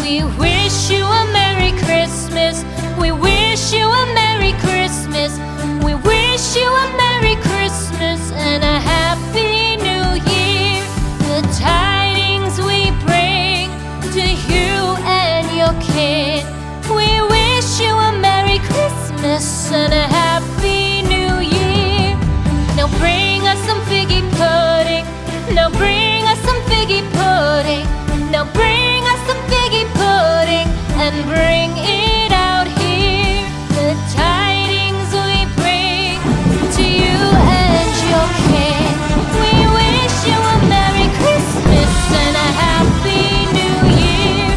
We wish you a Merry Christmas. We wish you a Merry Christmas. We wish you a Merry Christmas and a Happy New Year. The tidings we bring to you and your kid. We wish you a Merry Christmas and a Happy New Year. Now bring us some figgy pudding. Now bring us some figgy pudding. Now bring us some figgy pudding and bring it out here. The tidings we bring to you and your king. We wish you a Merry Christmas and a Happy New Year.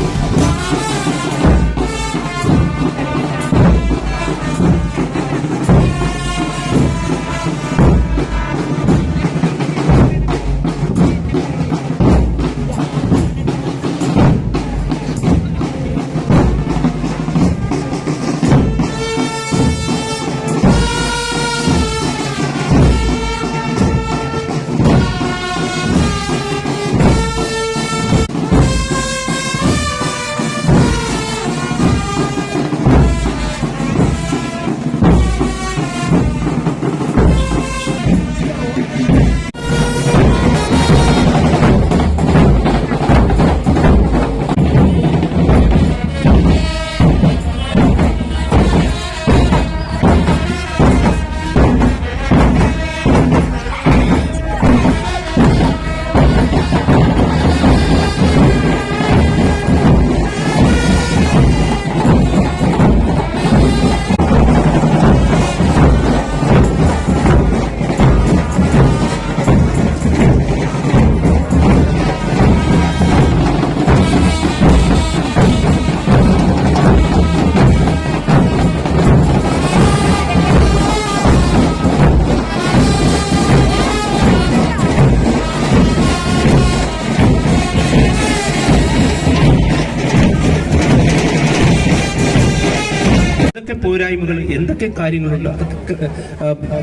പോരായ്മകൾ എന്തൊക്കെ കാര്യങ്ങളുണ്ട് അതൊക്കെ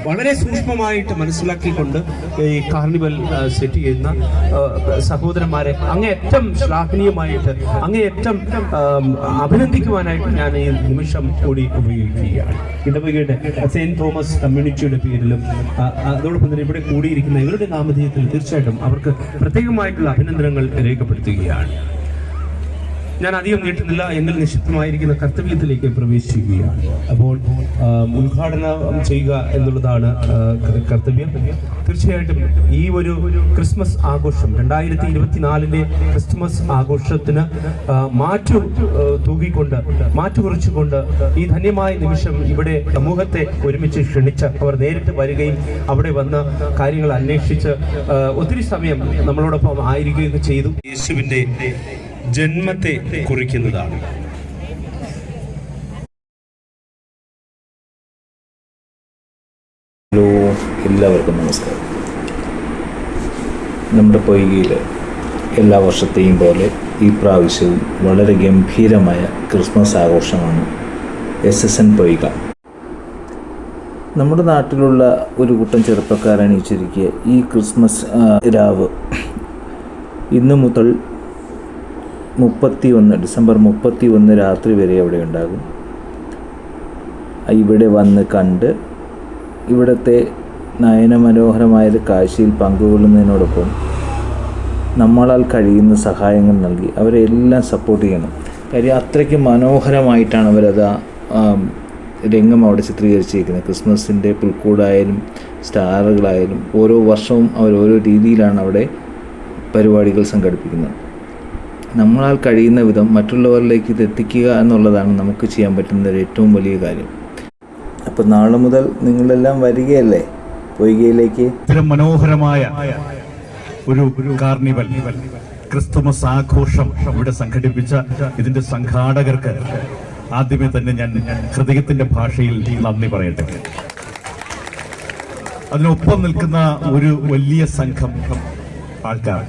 വളരെ സൂക്ഷ്മമായിട്ട് മനസ്സിലാക്കിക്കൊണ്ട് ഈ carnival set ചെയ്യുന്ന സഹോദരന്മാരെ അങ്ങേയറ്റം ശ്ലാഘനീയമായിട്ട് അങ്ങേയറ്റം അഭിനന്ദിക്കുവാനായിട്ട് ഞാൻ ഈ നിമിഷം കൂടി ഉപയോഗിക്കുകയാണ്. ഇടവകയുടെ സെയിന്റ് തോമസ് കമ്മ്യൂണിറ്റിയുടെ പേരിലും അതോടൊപ്പം തന്നെ ഇവിടെ കൂടിയിരിക്കുന്ന ഇവരുടെ നാമധേയത്തിൽ തീർച്ചയായിട്ടും അവർക്ക് പ്രത്യേകമായിട്ടുള്ള അഭിനന്ദനങ്ങൾ രേഖപ്പെടുത്തുകയാണ്. ഞാൻ അധികം നീട്ടുന്നില്ല. എങ്കിൽ നിശ്ചിതമായിരിക്കുന്ന കർത്തവ്യത്തിലേക്ക് പ്രവേശിക്കുകയാണ്. അപ്പോൾ ഉദ്ഘാടനം ചെയ്യുക എന്നുള്ളതാണ് കർത്തവ്യം. തീർച്ചയായിട്ടും ഈ ഒരു ക്രിസ്മസ് ആഘോഷം 2024 ക്രിസ്മസ് ആഘോഷത്തിന് മാറ്റുകുറിച്ചുകൊണ്ട് ഈ ധന്യമായ നിമിഷം ഇവിടെ സമൂഹത്തെ ഒരുമിച്ച് ക്ഷണിച്ച അവർ നേരിട്ട് വരികയും അവിടെ വന്ന കാര്യങ്ങൾ അന്വേഷിച്ച് ഒത്തിരി സമയം നമ്മളോടൊപ്പം ആയിരിക്കുകയൊക്കെ ചെയ്തു. യേശുവിന്റെ ജന്മത്തെ കുറിക്കുന്നതാണ്. ഹലോ, എല്ലാവർക്കും നമസ്കാരം. നമ്മുടെ പൊയ്കയിൽ എല്ലാ വർഷത്തെയും പോലെ ഈ പ്രാവശ്യവും വളരെ ഗംഭീരമായ ക്രിസ്മസ് ആഘോഷമാണ് SSN പൊയ്ക. നമ്മുടെ നാട്ടിലുള്ള ഒരു കൂട്ടം ചെറുപ്പക്കാരണിയിച്ചിരിക്കുക ഈ ക്രിസ്മസ് രാവ് ഇന്ന് മുതൽ ഡിസംബർ 31 രാത്രി വരെ അവിടെ ഉണ്ടാകും. ഇവിടെ വന്ന് കണ്ട് ഇവിടുത്തെ നയനമനോഹരമായ കാഴ്ചയിൽ പങ്കുകൊള്ളുന്നതിനോടൊപ്പം നമ്മളാൽ കഴിയുന്ന സഹായങ്ങൾ നൽകി അവരെ എല്ലാം സപ്പോർട്ട് ചെയ്യണം. കാര്യം അത്രയ്ക്ക് മനോഹരമായിട്ടാണ് അവരത് രംഗം അവിടെ ചിത്രീകരിച്ചിരിക്കുന്നത്. ക്രിസ്മസിൻ്റെ പുൽക്കൂടായാലും സ്റ്റാറുകളായാലും ഓരോ വർഷവും അവർ ഓരോ രീതിയിലാണ് അവിടെ പരിപാടികൾ സംഘടിപ്പിക്കുന്നത്. നമ്മളാൽ കഴിയുന്ന വിധം മറ്റുള്ളവരിലേക്ക് ഇത് എത്തിക്കുക എന്നുള്ളതാണ് നമുക്ക് ചെയ്യാൻ പറ്റുന്ന ഏറ്റവും വലിയ കാര്യം. അപ്പോൾ നാളെ മുതൽ നിങ്ങളെല്ലാം വരികയല്ലേ പൊയ്കയിലേക്ക്? ഇത്തരം മനോഹരമായ ഒരു കാർണിവൽ ക്രിസ്തുമസ് ആഘോഷം ഇവിടെ സംഘടിപ്പിച്ച ഇതിന്റെ സംഘാടകർക്ക് ആദ്യമേ തന്നെ ഞാൻ ഹൃദയത്തിന്റെ ഭാഷയിൽ നന്ദി പറയട്ടെ. അതിനൊപ്പം നിൽക്കുന്ന ഒരു വലിയ സംഘം ആൾക്കാർ.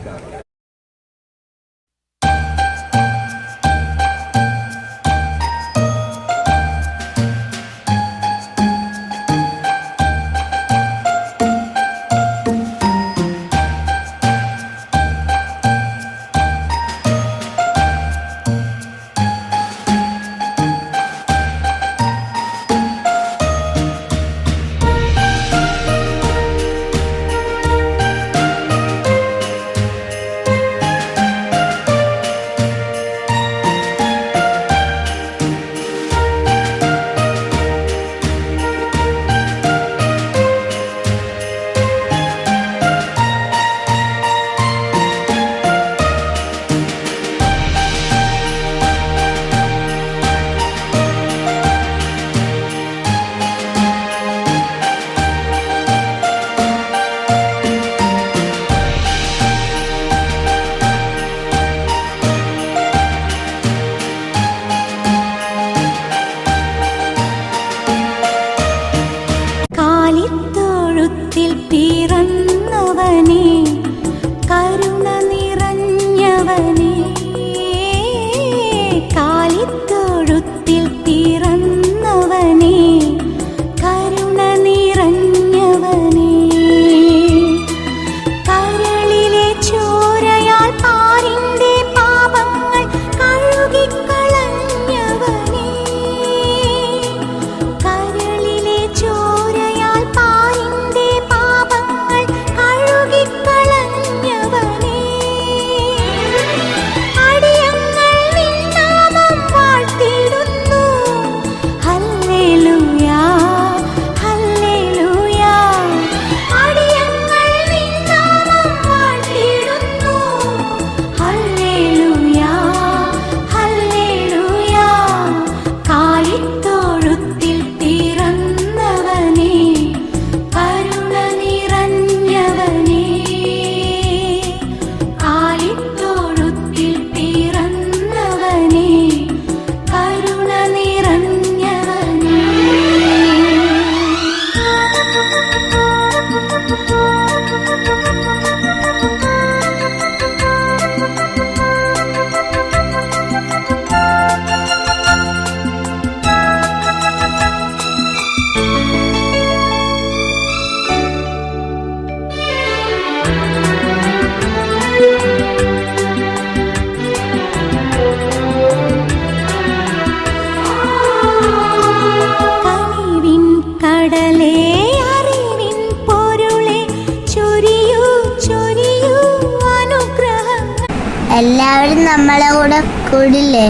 എല്ലാവരും നമ്മളെ കൂടെ കൂടില്ലേ?